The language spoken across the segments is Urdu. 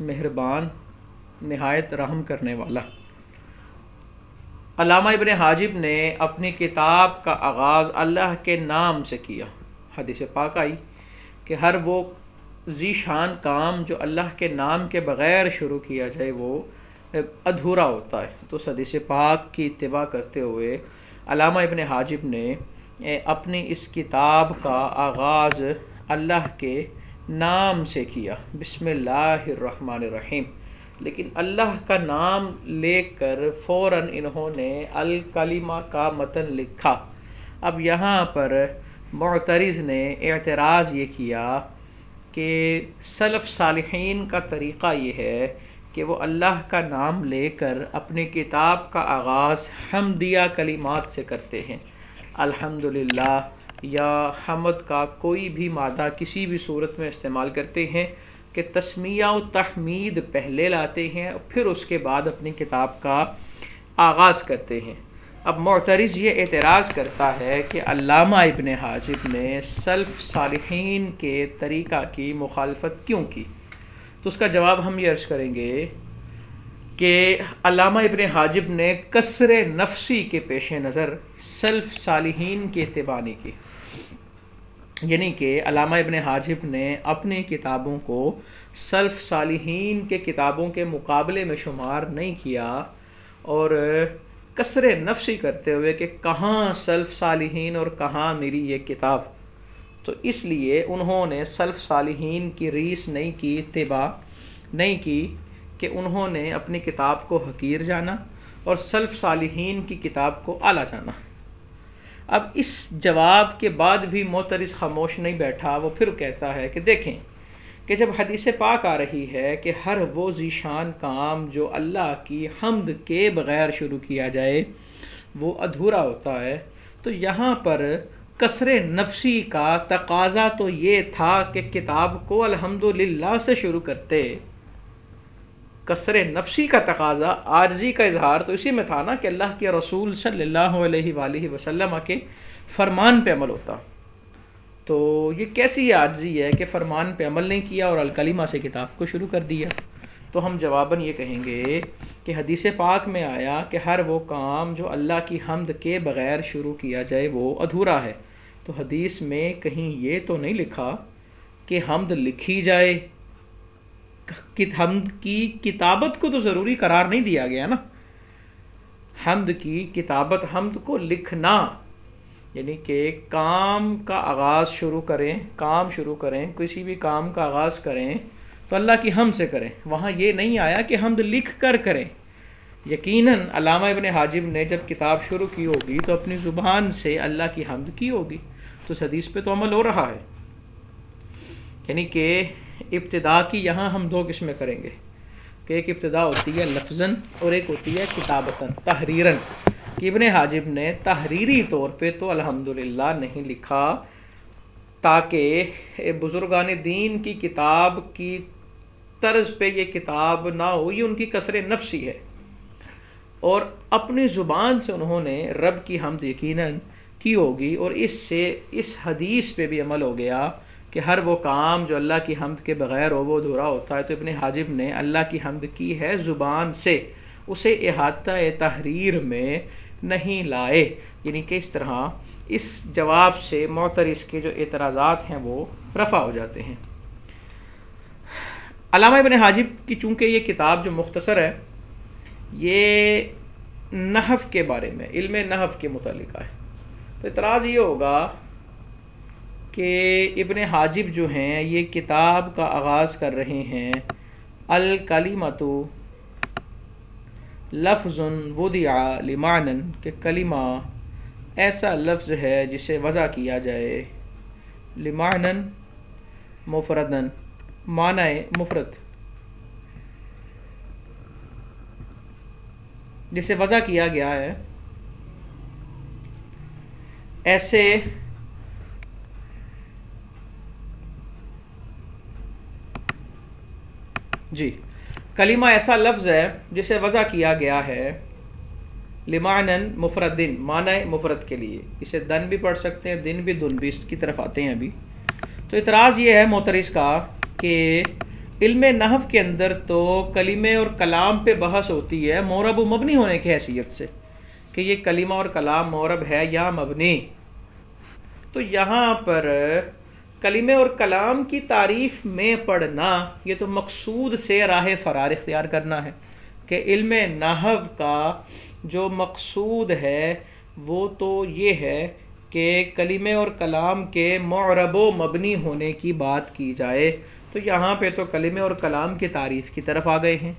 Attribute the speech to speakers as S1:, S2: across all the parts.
S1: مہربان نہایت رحم کرنے والا۔ علامہ ابن حاجب نے اپنی کتاب کا آغاز اللہ کے نام سے کیا۔ حدیث پاک آئی کہ ہر وہ ذی شان کام جو اللہ کے نام کے بغیر شروع کیا جائے وہ ادھورا ہوتا ہے۔ تو اس حدیث پاک کی اتباع کرتے ہوئے علامہ ابن حاجب نے اپنی اس کتاب کا آغاز اللہ کے نام سے کیا، بسم اللہ الرحمن الرحیم۔ لیکن اللہ کا نام لے کر فوراً انہوں نے الکلمہ کا متن لکھا۔ اب یہاں پر معترض نے اعتراض یہ کیا کہ سلف صالحین کا طریقہ یہ ہے کہ وہ اللہ کا نام لے کر اپنی کتاب کا آغاز حمدیہ کلمات سے کرتے ہیں، الحمدللہ یا حمد کا کوئی بھی مادہ کسی بھی صورت میں استعمال کرتے ہیں کہ تسمیہ و تحمید پہلے لاتے ہیں اور پھر اس کے بعد اپنی کتاب کا آغاز کرتے ہیں۔ اب معترض یہ اعتراض کرتا ہے کہ علامہ ابن حاجب نے سلف صالحین کے طریقہ کی مخالفت کیوں کی؟ تو اس کا جواب ہم یہ عرض کریں گے کہ علامہ ابن حاجب نے کسر نفسی کے پیش نظر سلف صالحین کی اتباع نہیں کی، یعنی کہ علامہ ابن حاجب نے اپنی کتابوں کو سلف صالحین کے کتابوں کے مقابلے میں شمار نہیں کیا اور کسر نفسی کرتے ہوئے کہ کہاں سلف صالحین اور کہاں میری یہ کتاب، تو اس لیے انہوں نے سلف صالحین کی ریس نہیں کی، اتباع نہیں کی کہ انہوں نے اپنی کتاب کو حقیر جانا اور سلف صالحین کی کتاب کو اعلیٰ جانا۔ اب اس جواب کے بعد بھی معترض خاموش نہیں بیٹھا، وہ پھر کہتا ہے کہ دیکھیں کہ جب حدیث پاک آ رہی ہے کہ ہر وہ ذیشان کام جو اللہ کی حمد کے بغیر شروع کیا جائے وہ ادھورا ہوتا ہے، تو یہاں پر کسر نفسی کا تقاضا تو یہ تھا کہ کتاب کو الحمدللہ سے شروع کرتے۔ کسر نفسی کا تقاضا، عاجزی کا اظہار تو اسی میں تھا نا کہ اللہ کے رسول صلی اللہ علیہ وآلہ وسلم کے فرمان پہ عمل ہوتا۔ تو یہ کیسی عاجزی ہے کہ فرمان پہ عمل نہیں کیا اور الکلمہ سے کتاب کو شروع کر دیا؟ تو ہم جواباً یہ کہیں گے کہ حدیث پاک میں آیا کہ ہر وہ کام جو اللہ کی حمد کے بغیر شروع کیا جائے وہ ادھورا ہے، تو حدیث میں کہیں یہ تو نہیں لکھا کہ حمد لکھی جائے، حمد کی کتابت کو تو ضروری قرار نہیں دیا گیا نا۔ حمد کی کتابت، حمد کو لکھنا، یعنی کہ کام کا آغاز شروع کریں، کام شروع کریں، کسی بھی کام کا آغاز کریں تو اللہ کی حمد سے کریں۔ وہاں یہ نہیں آیا کہ حمد لکھ کر کریں۔ یقیناً علامہ ابن حاجب نے جب کتاب شروع کی ہوگی تو اپنی زبان سے اللہ کی حمد کی ہوگی، تو اس حدیث پہ تو عمل ہو رہا ہے۔ یعنی کہ ابتدا کی یہاں ہم دو قسمیں کریں گے کہ ایک ابتدا ہوتی ہے لفظاً اور ایک ہوتی ہے کتابتاً، تحریراً، کہ ابن حاجب نے تحریری طور پہ تو الحمدللہ نہیں لکھا تاکہ بزرگان دین کی کتاب کی طرز پہ یہ کتاب نہ ہو، یہ ان کی کسر نفسی ہے، اور اپنی زبان سے انہوں نے رب کی حمد یقیناً کی ہوگی، اور اس سے اس حدیث پہ بھی عمل ہو گیا کہ ہر وہ کام جو اللہ کی حمد کے بغیر ہو وہ ادھورا ہوتا ہے۔ تو ابن حاجب نے اللہ کی حمد کی ہے زبان سے، اسے احاطہ تحریر میں نہیں لائے، یعنی کہ اس طرح اس جواب سے معترض کے جو اعتراضات ہیں وہ رفع ہو جاتے ہیں۔ علامہ ابن حاجب کی چونکہ یہ کتاب جو مختصر ہے یہ نحو کے بارے میں، علم نحو کے متعلق ہے، تو اعتراض یہ ہوگا کہ ابن حاجب جو ہیں یہ کتاب کا آغاز کر رہے ہیں الکلمۃ لفظ وضع لمعنى، کہ کلمہ ایسا لفظ ہے جسے وضع کیا جائے لمعنى مفردا، معنی مفرد، جسے وضع کیا گیا ہے ایسے جی کلمہ ایسا لفظ ہے جسے وضع کیا گیا ہے لمعنن مفردن، معنی مفرد کے لیے، اسے دن بھی پڑھ سکتے ہیں، دن بھی، دن بھی، اس کی طرف آتے ہیں ابھی۔ تو اعتراض یہ ہے معترض کا کہ علم نحو کے اندر تو کلمے اور کلام پہ بحث ہوتی ہے معرب و مبنی ہونے کی حیثیت سے کہ یہ کلمہ اور کلام معرب ہے یا مبنی. تو یہاں پر کلمے اور کلام کی تعریف میں پڑھنا یہ تو مقصود سے راہ فرار اختیار کرنا ہے کہ علم نحو کا جو مقصود ہے وہ تو یہ ہے کہ کلمے اور کلام کے معرب و مبنی ہونے کی بات کی جائے. تو یہاں پہ تو کلمے اور کلام کی تعریف کی طرف آ گئے ہیں،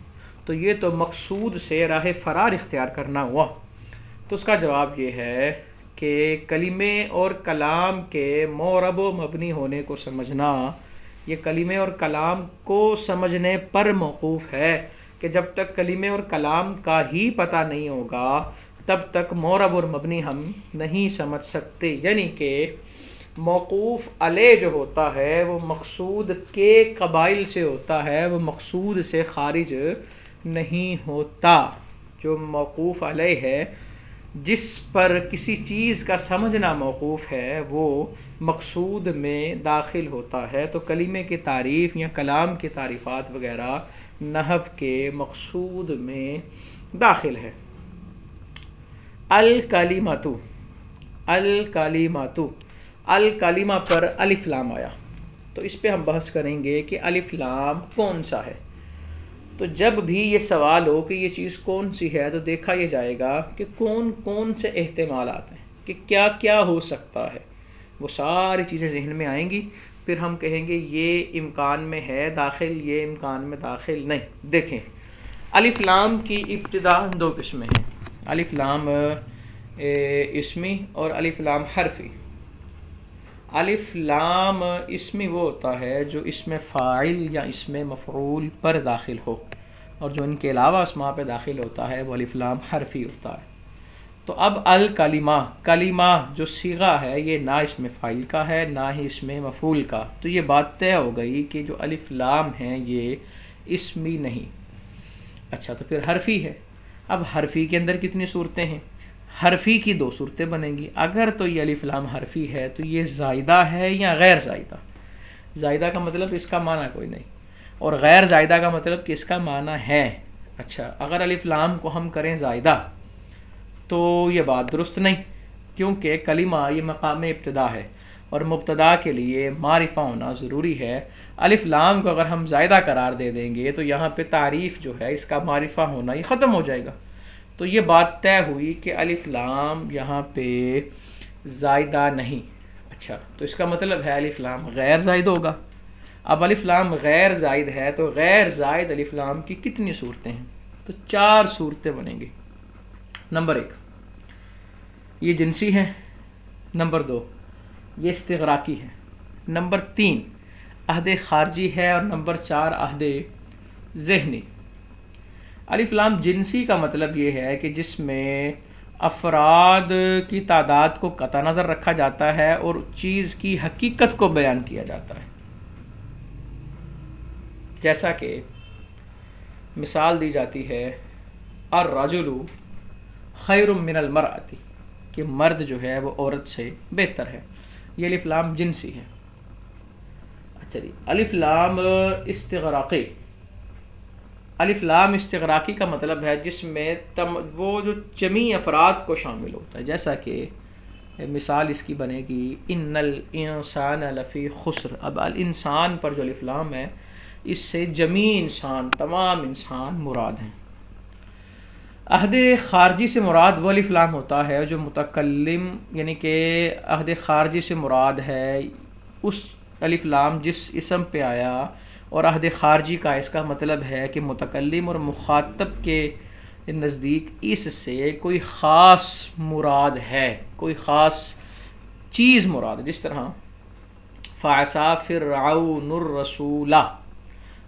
S1: تو یہ تو مقصود سے راہ فرار اختیار کرنا ہوا. تو اس کا جواب یہ ہے کہ کلمے اور کلام کے معرب و مبنی ہونے کو سمجھنا یہ کلمے اور کلام کو سمجھنے پر موقوف ہے کہ جب تک کلمے اور کلام کا ہی پتہ نہیں ہوگا تب تک معرب اور مبنی ہم نہیں سمجھ سکتے. یعنی کہ موقوف علیہ جو ہوتا ہے وہ مقصود کے قبائل سے ہوتا ہے، وہ مقصود سے خارج نہیں ہوتا. جو موقوف علیہ ہے، جس پر کسی چیز کا سمجھنا موقوف ہے، وہ مقصود میں داخل ہوتا ہے. تو کلمے کی تعریف یا کلام کی تعریفات وغیرہ نحو کے مقصود میں داخل ہے. الکلمۃ، الکلمۃ، الکلمہ پر الف لام آیا تو اس پہ ہم بحث کریں گے کہ الف لام کون سا ہے. تو جب بھی یہ سوال ہو کہ یہ چیز کون سی ہے تو دیکھا یہ جائے گا کہ کون کون سے احتمالات ہیں کہ کیا کیا ہو سکتا ہے. وہ ساری چیزیں ذہن میں آئیں گی، پھر ہم کہیں گے یہ امکان میں ہے داخل، یہ امکان میں داخل نہیں. دیکھیں الف لام کی ابتدا دو قسمیں ہیں، الف لام اسمی اور الف لام حرفی. الف لام اسمی وہ ہوتا ہے جو اسم فاعل یا اسم مفعول پر داخل ہو، اور جو ان کے علاوہ اسماء پہ داخل ہوتا ہے وہ الف لام حرفی ہوتا ہے. تو اب الکلمہ، کلمہ جو صیغہ ہے یہ نہ اسم فاعل کا ہے نہ ہی اسم مفعول کا. تو یہ بات طے ہو گئی کہ جو الف لام ہیں یہ اسمی نہیں. اچھا تو پھر حرفی ہے. اب حرفی کے اندر کتنی صورتیں ہیں؟ حرفی کی دو صورتیں بنیں گی. اگر تو یہ الف لام حرفی ہے تو یہ زائدہ ہے یا غیر زائدہ. زائدہ کا مطلب اس کا معنی کوئی نہیں، اور غیر زائدہ کا مطلب کہ اس کا معنی ہے. اچھا اگر الف لام کو ہم کریں زائدہ تو یہ بات درست نہیں، کیونکہ کلمہ یہ مقام ابتدا ہے اور مبتدا کے لیے معرفہ ہونا ضروری ہے. الف لام کو اگر ہم زائدہ قرار دے دیں گے تو یہاں پہ تعریف جو ہے اس کا معرفہ ہونا یہ ختم ہو جائے گا. تو یہ بات طے ہوئی کہ الف لام یہاں پہ زائدہ نہیں. اچھا تو اس کا مطلب ہے الف لام غیر زائد ہوگا. اب الف لام غیر زائد ہے تو غیر زائد الف لام کی کتنی صورتیں ہیں؟ تو 4 صورتیں بنیں گی. نمبر 1 یہ جنسی ہے، نمبر 2 یہ استغراقی ہے، نمبر 3 عہد خارجی ہے، اور نمبر 4 عہد ذہنی. الف لام جنسی کا مطلب یہ ہے کہ جس میں افراد کی تعداد کو قطع نظر رکھا جاتا ہے اور چیز کی حقیقت کو بیان کیا جاتا ہے. جیسا کہ مثال دی جاتی ہے الرجل خیر من المرأة، کہ مرد جو ہے وہ عورت سے بہتر ہے. یہ الف لام جنسی ہے. اچھا جی الف لام استغراقی. الف لام استغراقی کا مطلب ہے جس میں وہ جو جمیع افراد کو شامل ہوتا ہے. جیسا کہ مثال اس کی بنے گی ان الانسان لفی خسر. اب الانسان پر جو الف لام ہے اس سے جمیع انسان، تمام انسان مراد ہیں. عہد خارجی سے مراد وہ الف لام ہوتا ہے جو متکلم، یعنی کہ عہد خارجی سے مراد ہے اس الف لام جس اسم پہ آیا، اور عہد خارجی کا اس کا مطلب ہے کہ متکلم اور مخاطب کے نزدیک اس سے کوئی خاص مراد ہے، کوئی خاص چیز مراد ہے. جس طرح فعصا فرعون الرسول.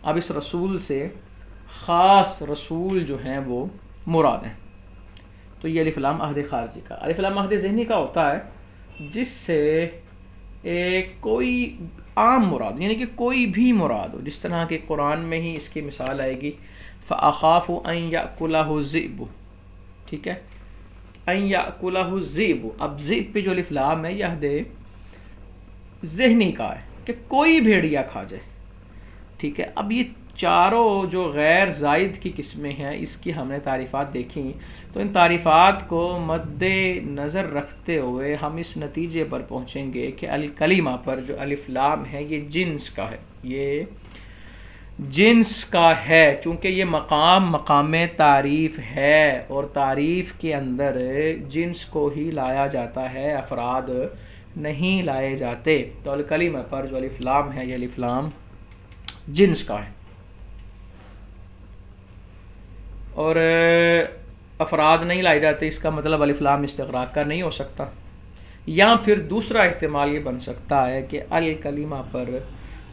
S1: اب اس رسول سے خاص رسول جو ہیں وہ مراد ہیں. تو یہ الف لام عہد خارجی کا. الف لام عہد ذہنی کا ہوتا ہے جس سے کوئی عام مراد، یعنی کہ کوئی بھی مراد ہو. جس طرح کہ قرآن میں ہی اس کی مثال آئے گی فَأَخَافُ أَن يَأْكُلَهُ الذِّئْبُ. ٹھیک ہے، أَن يَأْكُلَهُ الذِّئْبُ. اب ذئب پہ جو الف لام ہے یہ عہد ذہنی کا ہے کہ کوئی بھیڑیا کھا جائے. ٹھیک ہے، اب یہ چاروں جو غیر زائد کی قسمیں ہیں اس کی ہم نے تعریفات دیکھیں، تو ان تعریفات کو مد نظر رکھتے ہوئے ہم اس نتیجے پر پہنچیں گے کہ الکلمہ پر جو الف لام ہے یہ جنس کا ہے، یہ جنس کا ہے، چونکہ یہ مقام تعریف ہے اور تعریف کے اندر جنس کو ہی لایا جاتا ہے، افراد نہیں لائے جاتے۔ تو الکلمہ پر جو الف لام ہے یہ الف لام جنس کا ہے، اور افراد نہیں لائے جاتے، اس کا مطلب الف لام استغراق کا نہیں ہو سکتا۔ یا پھر دوسرا احتمال یہ بن سکتا ہے کہ الکلمہ پر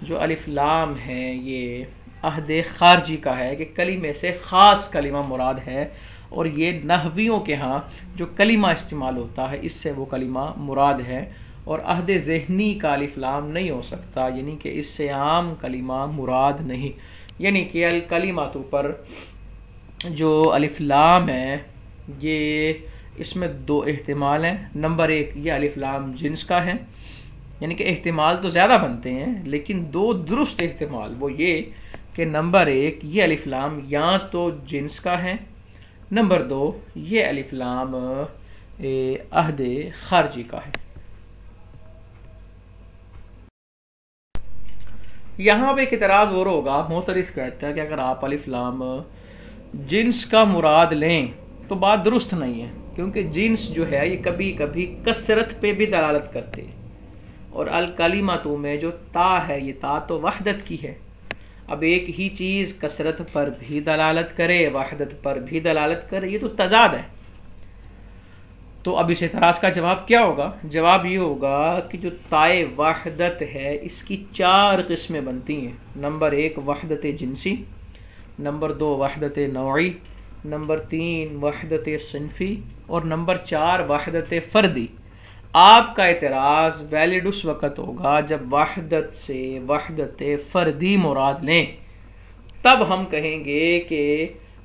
S1: جو الف لام ہے یہ عہد خارجی کا ہے، کہ کلمے سے خاص کلمہ مراد ہے، اور یہ نحویوں کے ہاں جو کلمہ استعمال ہوتا ہے اس سے وہ کلمہ مراد ہے، اور عہد ذہنی کا الف لام نہیں ہو سکتا، یعنی کہ اس سے عام کلمہ مراد نہیں۔ یعنی کہ الکلمات پر جو الف لام ہے یہ اس میں دو احتمال ہیں۔ نمبر ایک، یہ الف لام جنس کا ہے، یعنی کہ احتمال تو زیادہ بنتے ہیں لیکن دو درست احتمال وہ یہ کہ نمبر ایک، یہ الف لام یا تو جنس کا ہے، نمبر دو، یہ الف لام عہد خارجی کا ہے۔ یہاں پہ ایک اعتراض اور ہوگا، معترض کہتا ہے کہ اگر آپ الف لام جنس کا مراد لیں تو بات درست نہیں ہے، کیونکہ جنس جو ہے یہ کبھی کبھی کثرت پہ بھی دلالت کرتے ہیں، اور الکلمات میں جو تا ہے یہ تا تو وحدت کی ہے۔ اب ایک ہی چیز کثرت پر بھی دلالت کرے، وحدت پر بھی دلالت کرے، یہ تو تضاد ہے۔ تو اب اس اعتراض کا جواب کیا ہوگا؟ جواب یہ ہوگا کہ جو تائے وحدت ہے اس کی چار قسمیں بنتی ہیں۔ نمبر ایک، وحدت جنسی، نمبر دو، وحدت نوعی، نمبر تین، وحدت صنفی، اور نمبر چار، وحدت فردی۔ آپ کا اعتراض ویلڈ اس وقت ہوگا جب وحدت سے وحدت فردی مراد لیں، تب ہم کہیں گے کہ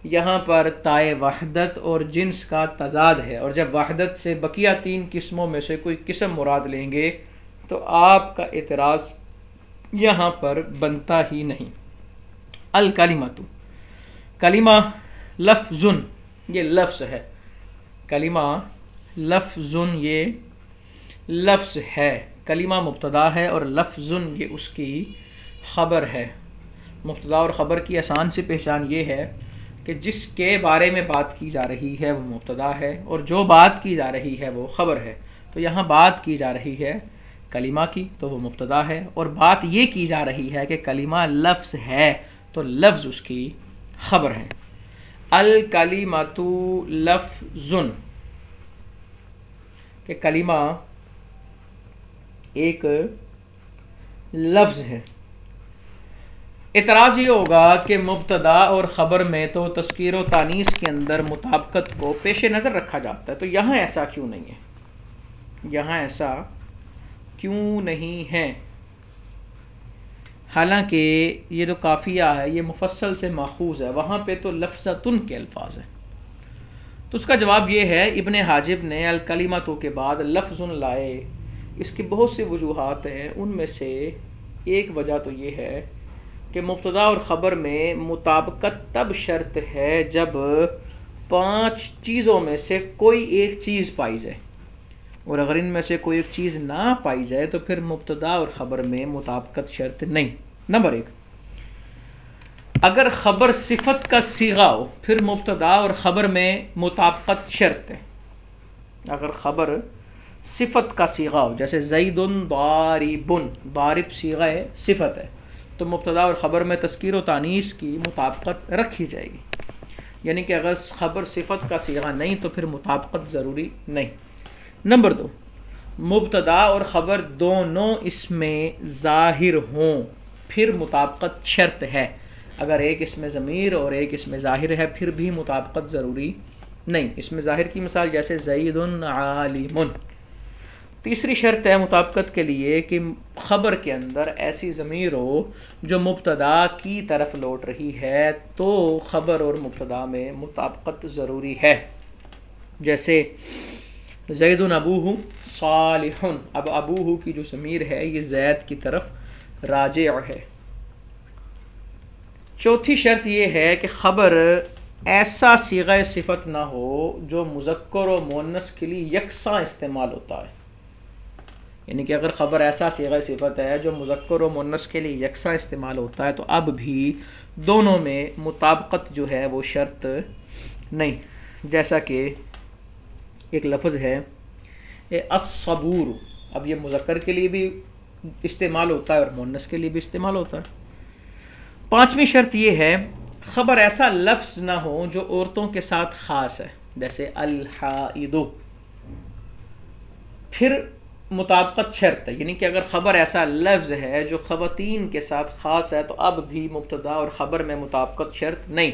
S1: یہاں پر تائے وحدت اور جنس کا تضاد ہے، اور جب وحدت سے بقیہ تین قسموں میں سے کوئی قسم مراد لیں گے تو آپ کا اعتراض یہاں پر بنتا ہی نہیں۔ الکلمۃ، کلمہ لفظن، یہ لفظ ہے، کلمہ لفظن یہ لفظ ہے، کلمہ مبتدا ہے اور لفظن یہ اس کی خبر ہے۔ مبتدا اور خبر کی آسان سی پہچان یہ ہے کہ جس کے بارے میں بات کی جا رہی ہے وہ مبتدا ہے اور جو بات کی جا رہی ہے وہ خبر ہے۔ تو یہاں بات کی جا رہی ہے کلمہ کی تو وہ مبتدا ہے، اور بات یہ کی جا رہی ہے کہ کلمہ لفظ ہے تو لفظ اس کی خبر ہے۔ الکلمۃ لفظن، کہ کلمہ ایک لفظ ہے۔ اعتراض یہ ہوگا کہ مبتدا اور خبر میں تو تذکیر و تانیث کے اندر مطابقت کو پیش نظر رکھا جاتا ہے، تو یہاں ایسا کیوں نہیں ہے؟ یہاں ایسا کیوں نہیں ہے؟ حالانکہ یہ جو قافیہ ہے یہ مفصل سے ماخوذ ہے، وہاں پہ تو لفظتن کے الفاظ ہیں۔ تو اس کا جواب یہ ہے، ابن حاجب نے الکلمۃ کے بعد لفظن لائے، اس کی بہت سی وجوہات ہیں، ان میں سے ایک وجہ تو یہ ہے کہ مبتدا اور خبر میں مطابقت تب شرط ہے جب 5 چیزوں میں سے کوئی ایک چیز پائی جائے، اور اگر ان میں سے کوئی ایک چیز نہ پائی جائے تو پھر مبتدا اور خبر میں مطابقت شرط نہیں۔ نمبر ایک، اگر خبر صفت کا صیغہ ہو پھر مبتدا اور خبر میں مطابقت شرط ہے۔ اگر خبر صفت کا صیغہ ہو، جیسے زید ضارب، ضارب صیغہ ہے، صفت ہے، تو مبتدا اور خبر میں تذکیر و تانیث کی مطابقت رکھی جائے گی، یعنی کہ اگر خبر صفت کا صیغہ نہیں تو پھر مطابقت ضروری نہیں۔ نمبر دو، مبتدا اور خبر دونوں اس میں ظاہر ہوں پھر مطابقت شرط ہے، اگر ایک اس میں ضمیر اور ایک اس میں ظاہر ہے پھر بھی مطابقت ضروری نہیں۔ اس میں ظاہر کی مثال جیسے زید عالم۔ تیسری شرط ہے مطابقت کے لیے کہ خبر کے اندر ایسی ضمیر ہو جو مبتدا کی طرف لوٹ رہی ہے، تو خبر اور مبتدا میں مطابقت ضروری ہے، جیسے زید ابوہ صالح، اب ابوہ کی جو ضمیر ہے یہ زید کی طرف راجع ہے۔ چوتھی شرط یہ ہے کہ خبر ایسا صیغہ صفت نہ ہو جو مذکر و مؤنث کے لیے یکساں استعمال ہوتا ہے، یعنی کہ اگر خبر ایسا صیغہ صفت ہے جو مذکر و مؤنث کے لیے یکساں استعمال ہوتا ہے تو اب بھی دونوں میں مطابقت جو ہے وہ شرط نہیں. جیسا کہ ایک لفظ ہے الصبور، اب یہ مذکر کے لیے بھی استعمال ہوتا ہے اور مؤنث کے لیے بھی استعمال ہوتا ہے. پانچویں شرط یہ ہے خبر ایسا لفظ نہ ہو جو عورتوں کے ساتھ خاص ہے، جیسے الحائض. پھر مطابقت شرط ہے، یعنی کہ اگر خبر ایسا لفظ ہے جو خواتین کے ساتھ خاص ہے تو اب بھی مبتدا اور خبر میں مطابقت شرط نہیں.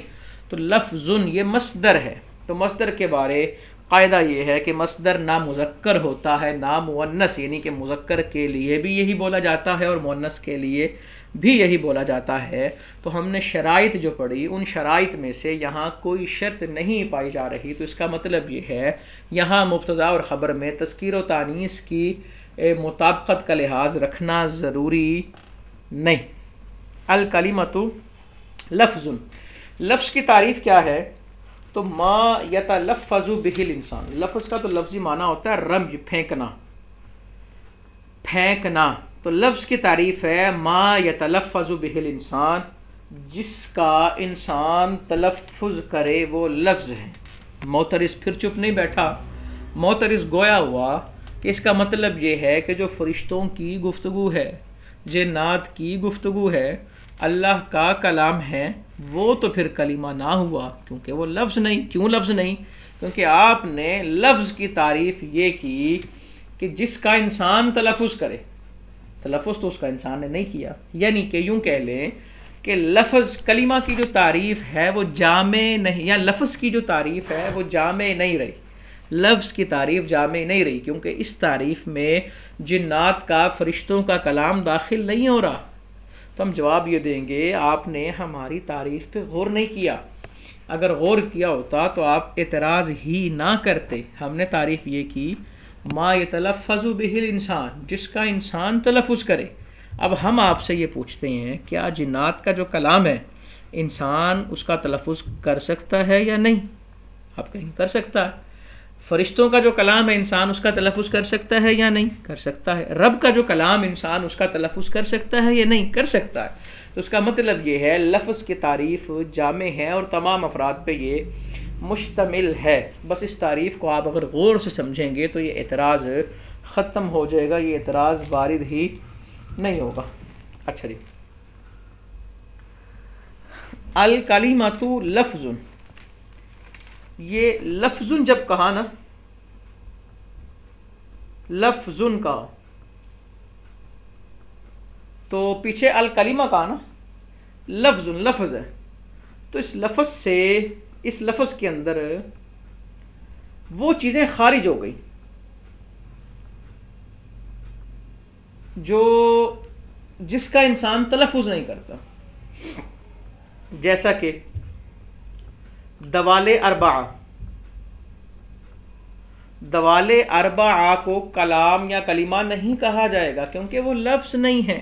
S1: تو لفظ یہ مصدر ہے، تو مصدر کے بارے قاعدہ یہ ہے کہ مصدر نہ مذکر ہوتا ہے نہ مؤنث، یعنی کہ مذکر کے لیے بھی یہی بولا جاتا ہے اور مؤنث کے لیے بھی یہی بولا جاتا ہے. تو ہم نے شرائط جو پڑھی ان شرائط میں سے یہاں کوئی شرط نہیں پائی جا رہی، تو اس کا مطلب یہ ہے یہاں مبتدا اور خبر میں تذکیر و تانیث کی مطابقت کا لحاظ رکھنا ضروری نہیں. الکلمۃ لفظ، لفظ کی تعریف کیا ہے؟ تو ما یتلفظ بہ الانسان، لفظ کا تو لفظی معنی ہوتا ہے رمج، پھینکنا، پھینکنا. تو لفظ کی تعریف ہے ما یتلفظ بہ الانسان، جس کا انسان تلفظ کرے وہ لفظ ہے. معترض پھر چپ نہیں بیٹھا، معترض گویا ہوا کہ اس کا مطلب یہ ہے کہ جو فرشتوں کی گفتگو ہے، جنات کی گفتگو ہے، اللہ کا کلام ہے، وہ تو پھر کلمہ نہ ہوا کیونکہ وہ لفظ نہیں. کیوں لفظ نہیں؟ کیونکہ آپ نے لفظ کی تعریف یہ کی کہ جس کا انسان تلفظ کرے. تلفظ تو اس کا انسان نے نہیں کیا، یعنی کہ یوں کہہ لیں کہ لفظ کلمہ کی جو تعریف ہے وہ جامع نہیں، یا لفظ کی جو تعریف ہے وہ جامع نہیں رہی، لفظ کی تعریف جامع نہیں رہی، کیونکہ اس تعریف میں جنات کا، فرشتوں کا کلام داخل نہیں ہو رہا. تو ہم جواب یہ دیں گے آپ نے ہماری تعریف پہ غور نہیں کیا. اگر غور کیا ہوتا تو آپ اعتراض ہی نہ کرتے. ہم نے تعریف یہ کی ما یتلفظ بہ الانسان، جس کا انسان تلفظ کرے. اب ہم آپ سے یہ پوچھتے ہیں کیا جنات کا جو کلام ہے انسان اس کا تلفظ کر سکتا ہے یا نہیں؟ آپ کہیں کر سکتا ہے. فرشتوں کا جو کلام ہے انسان اس کا تلفظ کر سکتا ہے یا نہیں؟ کر سکتا ہے. رب کا جو کلام انسان اس کا تلفظ کر سکتا ہے یا نہیں؟ کر سکتا ہے. تو اس کا مطلب یہ ہے لفظ کی تعریف جامع ہے اور تمام افراد پہ یہ مشتمل ہے. بس اس تعریف کو آپ اگر غور سے سمجھیں گے تو یہ اعتراض ختم ہو جائے گا، یہ اعتراض وارد ہی نہیں ہوگا. اچھا جی، الکلمۃ لفظ، یہ لفظ جب کہا نا، لفظ کہا تو پیچھے الکلمہ کہا نا، لفظ لفظ ہے. تو اس لفظ سے، اس لفظ کے اندر وہ چیزیں خارج ہو گئی جو جس کا انسان تلفظ نہیں کرتا. جیسا کہ دوال اربعہ، دوال اربعہ کو کلام یا کلمہ نہیں کہا جائے گا کیونکہ وہ لفظ نہیں ہے.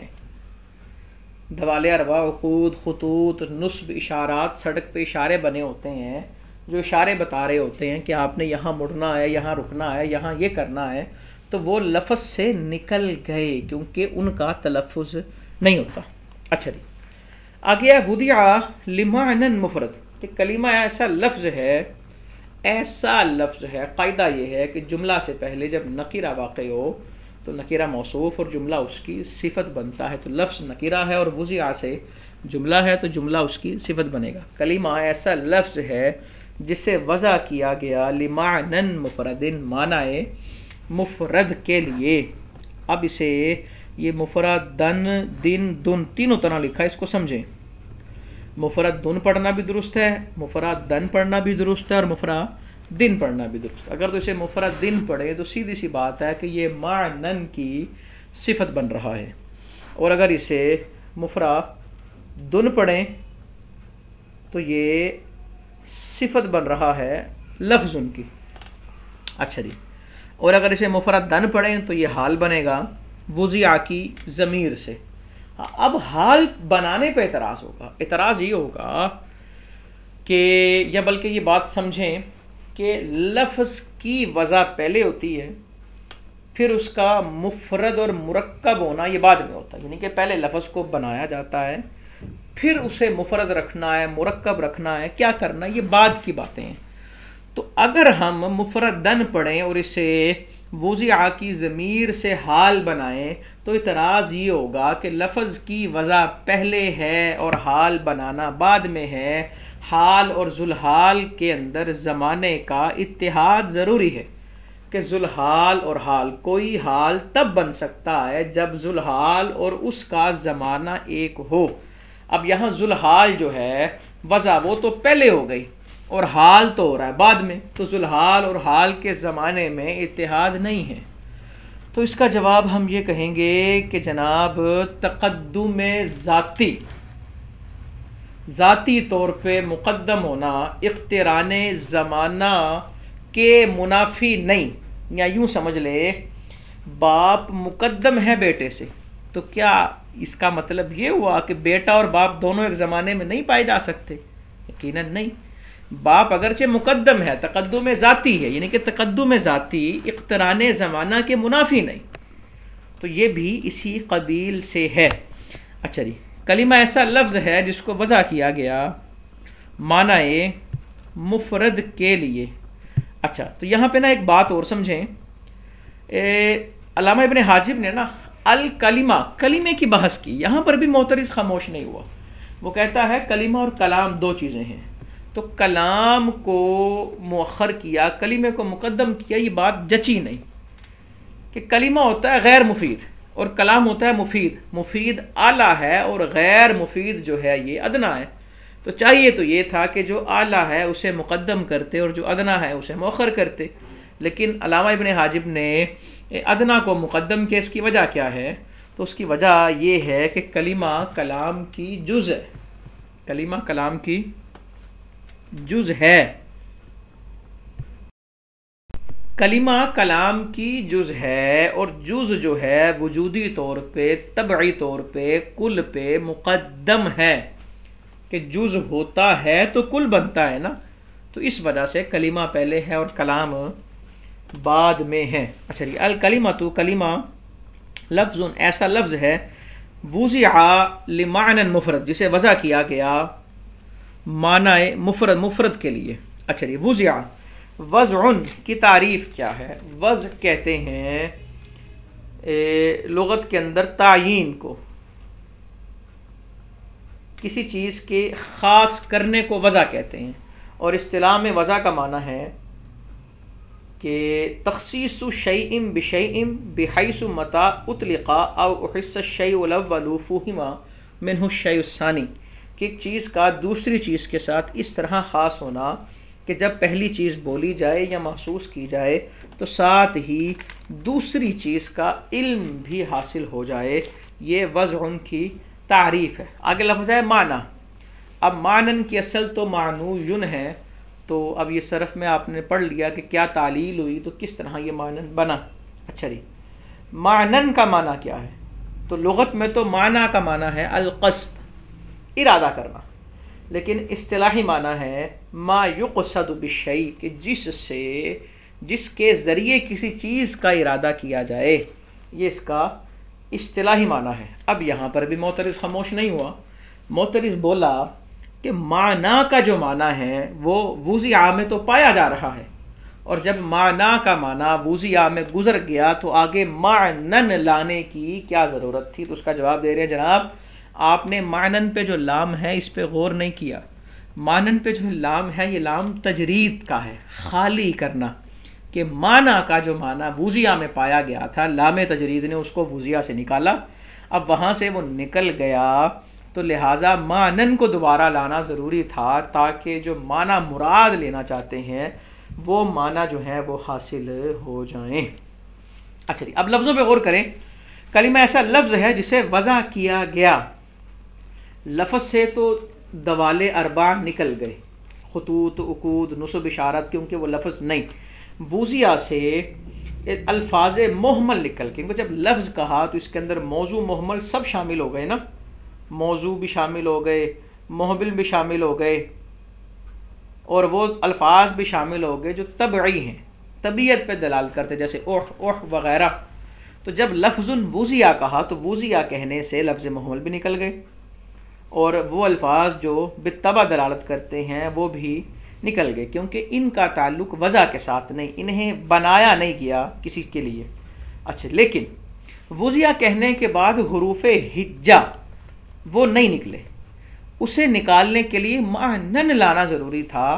S1: دوال اربعہ عقود، خطوط، نصب، اشارات، سڑک پہ اشارے بنے ہوتے ہیں جو اشارے بتا رہے ہوتے ہیں کہ آپ نے یہاں مڑنا ہے، یہاں رکنا ہے، یہاں یہ کرنا ہے، تو وہ لفظ سے نکل گئے کیونکہ ان کا تلفظ نہیں ہوتا. اچھا جی، آگے ہے وضع لمعنی مفرد، کہ کلمہ ایسا لفظ ہے، ایسا لفظ ہے. قاعدہ یہ ہے کہ جملہ سے پہلے جب نکرہ واقع ہو تو نکرہ موصوف اور جملہ اس کی صفت بنتا ہے. تو لفظ نکرہ ہے اور وضع سے جملہ ہے تو جملہ اس کی صفت بنے گا. کلمہ ایسا لفظ ہے جسے وضع کیا گیا لمعنی مفرد، معنی مفرد کے لیے. اب اسے یہ مفردن، دن، دن تینوں طرح لکھا ہے، اس کو سمجھیں. مفرد دن پڑھنا بھی درست ہے، مفرد دن پڑھنا بھی درست ہے اور مفرد دن پڑھنا بھی درست. اگر تو اسے مفرد دن پڑھے تو سیدھی سی بات ہے کہ یہ معنن کی صفت بن رہا ہے، اور اگر اسے مفرد دن پڑھیں تو یہ صفت بن رہا ہے لفظ ان کی. اچھا جی، اور اگر اسے مفرد دن پڑھیں تو یہ حال بنے گا وضع کی ضمیر سے، اب حال بنانے پہ اعتراض ہوگا. اعتراض یہ ہوگا کہ یا بلکہ یہ بات سمجھیں کہ لفظ کی وضع پہلے ہوتی ہے، پھر اس کا مفرد اور مرکب ہونا یہ بعد میں ہوتا ہے. یعنی کہ پہلے لفظ کو بنایا جاتا ہے، پھر اسے مفرد رکھنا ہے، مرکب رکھنا ہے، کیا کرنا ہے، یہ بعد کی باتیں ہیں. تو اگر ہم مفردن پڑھیں اور اسے وضع کی ضمیر سے حال بنائیں تو اعتراض یہ ہوگا کہ لفظ کی وضع پہلے ہے اور حال بنانا بعد میں ہے. حال اور ذوالحال کے اندر زمانے کا اتحاد ضروری ہے کہ ذوالحال اور حال، کوئی حال تب بن سکتا ہے جب ذوالحال اور اس کا زمانہ ایک ہو. اب یہاں ذوالحال جو ہے وضع وہ تو پہلے ہو گئی اور حال تو ہو رہا ہے بعد میں، تو ذوالحال اور حال کے زمانے میں اتحاد نہیں ہے. تو اس کا جواب ہم یہ کہیں گے کہ جناب تقدم ذاتی طور پہ مقدم ہونا اقتران زمانہ کے منافی نہیں. یا یوں سمجھ لے باپ مقدم ہے بیٹے سے، تو کیا اس کا مطلب یہ ہوا کہ بیٹا اور باپ دونوں ایک زمانے میں نہیں پائے جا سکتے؟ یقیناً نہیں. باپ اگرچہ مقدم ہے، تقدم ذاتی ہے، یعنی کہ تقدم ذاتی اقتران زمانہ کے منافی نہیں. تو یہ بھی اسی قبیل سے ہے. اچھا جی، کلمہ ایسا لفظ ہے جس کو وضع کیا گیا معنی مفرد کے لیے. اچھا، تو یہاں پہ نا ایک بات اور سمجھیں. علامہ ابن حاجب نے نا الکلمہ، کلمے کی بحث کی. یہاں پر بھی معترض خاموش نہیں ہوا. وہ کہتا ہے کلمہ اور کلام دو چیزیں ہیں. تو کلام کو مؤخر کیا، کلمے کو مقدم کیا، یہ بات جچی نہیں. کہ کلمہ ہوتا ہے غیر مفید اور کلام ہوتا ہے مفید. مفید اعلیٰ ہے اور غیر مفید جو ہے یہ ادنا ہے. تو چاہیے تو یہ تھا کہ جو اعلیٰ ہے اسے مقدم کرتے اور جو ادنا ہے اسے مؤخر کرتے. لیکن علامہ ابن حاجب نے ادنا کو مقدم کیا. اس کی وجہ کیا ہے؟ تو اس کی وجہ یہ ہے کہ کلمہ کلام کی جز ہے. کلمہ کلام کی جز ہے. کلمہ کلام کی جز ہے اور جز جو ہے وجودی طور پہ، طبعی طور پہ، کل پہ مقدم ہے. کہ جز ہوتا ہے تو کل بنتا ہے نا. تو اس وجہ سے کلمہ پہلے ہے اور کلام بعد میں ہے. اچھا جی، الکلمہ تو کلمہ لفظ ایسا لفظ ہے وضع لمعنی مفرد، جسے وضع کیا گیا معنی مفرد کے لیے. اچھا جی، وضع وضع کی تعریف کیا ہے؟ وضع کہتے ہیں لغت کے اندر تعیین کو، کسی چیز کے خاص کرنے کو وضع کہتے ہیں. اور اصطلاح میں وضع کا معنی ہے کہ تخصیص شیء بشیء بحیث متى اطلق او احس الشیء الاول فهم منه الشیء الثانی. کہ ایک چیز کا دوسری چیز کے ساتھ اس طرح خاص ہونا کہ جب پہلی چیز بولی جائے یا محسوس کی جائے تو ساتھ ہی دوسری چیز کا علم بھی حاصل ہو جائے. یہ وضع کی تعریف ہے. آگے لفظ ہے معنی. اب معنن کی اصل تو معنوی ہے. تو اب یہ صرف میں آپ نے پڑھ لیا کہ کیا تعلیل ہوئی تو کس طرح یہ معنن بنا. اچھا جی، معنن کا معنی کیا ہے؟ تو لغت میں تو معنی کا معنی ہے القصد، ارادہ کرنا. لیکن اصطلاحی معنی ہے ما یقصد بالشیء، کہ جس کے ذریعے کسی چیز کا ارادہ کیا جائے. یہ اس کا اصطلاحی معنی ہے. اب یہاں پر بھی معترض خاموش نہیں ہوا. معترض بولا کہ معنی کا جو معنی ہے وہ وضع میں تو پایا جا رہا ہے، اور جب معنی کا معنی وضع میں گزر گیا تو آگے معنن لانے کی کیا ضرورت تھی؟ تو اس کا جواب دے رہے ہیں جناب آپ نے معنن پہ جو لام ہے اس پہ غور نہیں کیا. معنن پہ جو لام ہے یہ لام تجرید کا ہے، خالی کرنا. کہ معنی کا جو معنی وضع میں پایا گیا تھا، لام تجرید نے اس کو وضع سے نکالا. اب وہاں سے وہ نکل گیا تو لہٰذا معنن کو دوبارہ لانا ضروری تھا تاکہ جو معنی مراد لینا چاہتے ہیں وہ معنی جو ہے وہ حاصل ہو جائیں. اچھا جی، اب لفظوں پہ غور کریں. کلمہ ایسا لفظ ہے جسے وضع کیا گیا. لفظ سے تو دوال اربع نکل گئے، خطوط، عقود، نصب، اشارت، کیونکہ وہ لفظ نہیں. وضع سے الفاظ محمل نکل کے، کیونکہ جب لفظ کہا تو اس کے اندر موضوع محمل سب شامل ہو گئے نا، موضوع بھی شامل ہو گئے، محمل بھی شامل ہو گئے، اور وہ الفاظ بھی شامل ہو گئے جو طبعی ہیں، طبیعت پہ دلالت کرتے، جیسے اوہ اوہ وغیرہ۔ تو جب لفظ وضع کہا تو وضع کہنے سے لفظ محمل بھی نکل گئے، اور وہ الفاظ جو بالطبع دلالت کرتے ہیں وہ بھی نکل گئے، کیونکہ ان کا تعلق وضع کے ساتھ نہیں، انہیں بنایا نہیں گیا کسی کے لیے۔ اچھا، لیکن وضع کہنے کے بعد حروف ہجا وہ نہیں نکلے، اسے نکالنے کے لیے معنن لانا ضروری تھا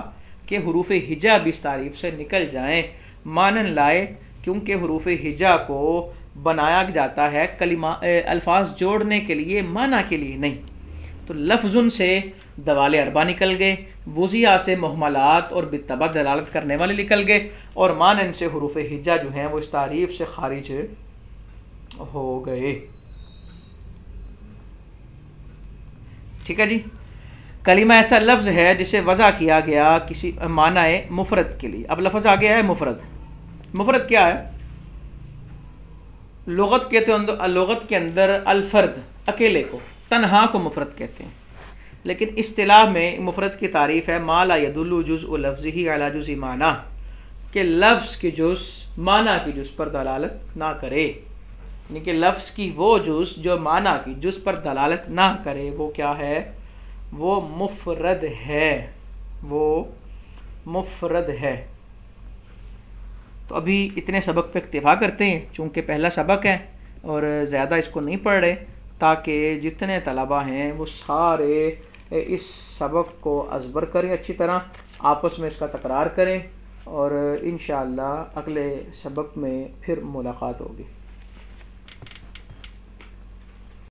S1: کہ حروف ہجا بھی اس تعریف سے نکل جائیں، معنن لائے، کیونکہ حروف ہجا کو بنایا جاتا ہے الفاظ جوڑنے کے لیے، معنی کے لیے نہیں۔ تو لفظ سے دوال اربع نکل گئے، وضع سے محملات اور بالطبع دلالت کرنے والے نکل گئے، اور مانن سے حروف ہجا جو ہیں وہ اس تعریف سے خارج ہو گئے۔ ٹھیک ہے جی۔ کلمہ ایسا لفظ ہے جسے وضع کیا گیا کسی معنی مفرد کے لیے۔ اب لفظ آ گیا ہے مفرد۔ مفرد کیا ہے؟ لغت کے اندر الفرد، اکیلے کو، تنہا کو مفرد کہتے ہیں، لیکن اصطلاح میں مفرد کی تعریف ہے ما لا يدل جزء لفظه على جزء معنی، کہ لفظ کی جز معنی کی جز پر دلالت نہ کرے، یعنی کہ لفظ کی وہ جز جو معنی کی جز پر دلالت نہ کرے وہ کیا ہے؟ وہ مفرد ہے، وہ مفرد ہے۔ تو ابھی اتنے سبق پہ اکتفا کرتے ہیں، چونکہ پہلا سبق ہے اور زیادہ اس کو نہیں پڑھ رہے، تاکہ جتنے طلبہ ہیں وہ سارے اس سبق کو ازبر کریں، اچھی طرح آپس میں اس کا تکرار کریں، اور انشاءاللہ اگلے سبق میں پھر ملاقات ہوگی۔